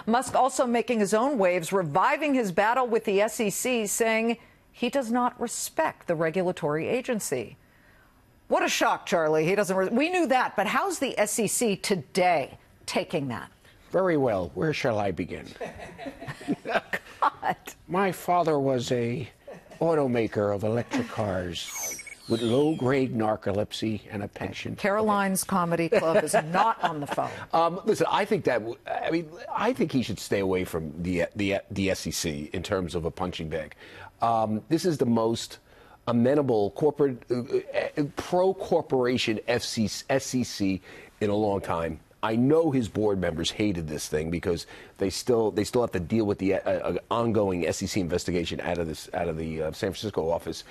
Musk also making his own waves, reviving his battle with the SEC, saying he does not respect the regulatory agency. What a shock, Charlie. He doesn't. We knew that, but how's the SEC today taking that? Very well. Where shall I begin? God. My father was a automaker of electric cars with low-grade narcolepsy and a pension. Caroline's Comedy Club is not on the phone. Listen, I think he should stay away from the SEC in terms of a punching bag. This is the most amenable corporate, pro-corporation SEC in a long time. I know his board members hated this thing because they still have to deal with the ongoing SEC investigation out of the San Francisco office.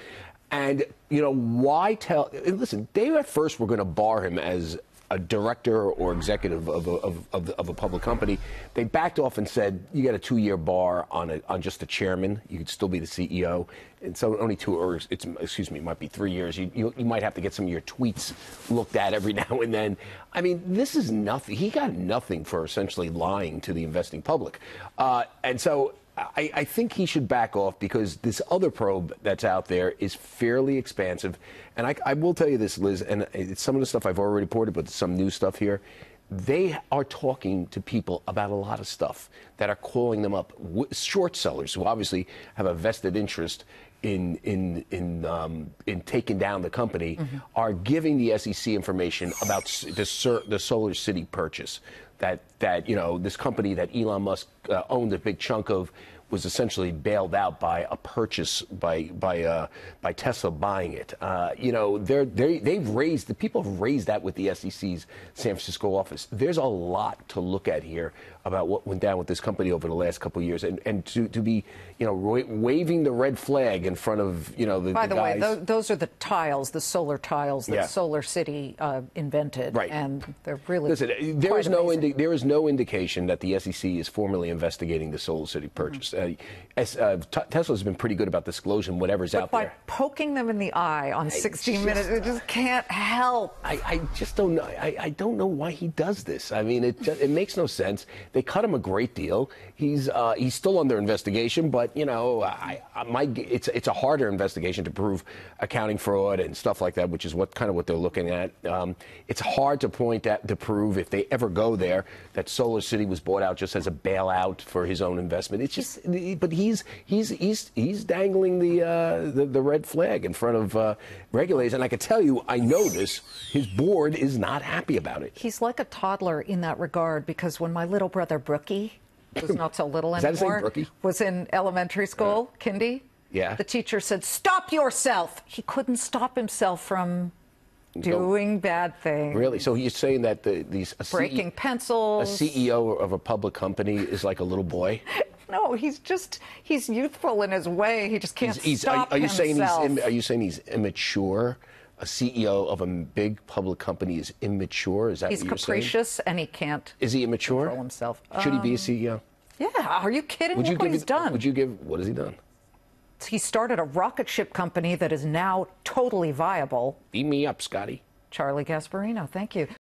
And, you know, why tell... Listen, they at first were going to bar him as a director or executive of a public company. They backed off and said, you got a 2-year bar on just the chairman. You could still be the CEO. And so only 2, or excuse me, it might be 3 years. You might have to get some of your tweets looked at every now and then. I mean, this is nothing. He got nothing for essentially lying to the investing public. And so I think he should back off because this other probe that's out there is fairly expansive. And I will tell you this, Liz, and it's some of the stuff I've already reported, but some new stuff here. They are talking to people about a lot of stuff that are calling them up. Short sellers who obviously have a vested interest in taking down the company are giving the SEC information about the Solar City purchase. That you know, this company that Elon Musk owned a big chunk of was essentially bailed out by a purchase by Tesla buying it. You know, the people have raised that with the SEC's San Francisco office. There's a lot to look at here about what went down with this company over the last couple of years, and to be, you know, waving the red flag in front of, you know, the By the guys. way, those are the tiles, the solar tiles that Solar City invented, right? And they're really there is no indication that the SEC is formally investigating the Solar City purchase. Tesla's been pretty good about disclosing whatever's out there. By poking them in the eye on 60 Minutes, it just can't help. I just don't know. I don't know why he does this. I mean, it makes no sense. They cut him a great deal. He's still under investigation, but you know, it's a harder investigation to prove accounting fraud and stuff like that, which is what they're looking at. It's hard to prove if they ever go there that Solar City was bought out just as a bailout for his own investment. It's just, but he's dangling the red flag in front of regulators, and I can tell you, I know this. His board is not happy about it. He's like a toddler in that regard because when my little brother Brookie, who's not so little anymore, was in elementary school, kindy, the teacher said, "Stop yourself." He couldn't stop himself from doing bad things. Really? So you're saying that breaking pencils. A CEO of a public company is like a little boy? No, he's youthful in his way. He just can't stop himself. Are you saying he's immature? A CEO of a big public company is immature? Is that what you're saying? He's capricious and he can't. Is he immature? Control himself. Should he be a CEO? Yeah. Are you kidding? Look what he's done. What has he done? He started a rocket ship company that is now totally viable. Beam me up, Scotty. Charlie Gasparino, thank you.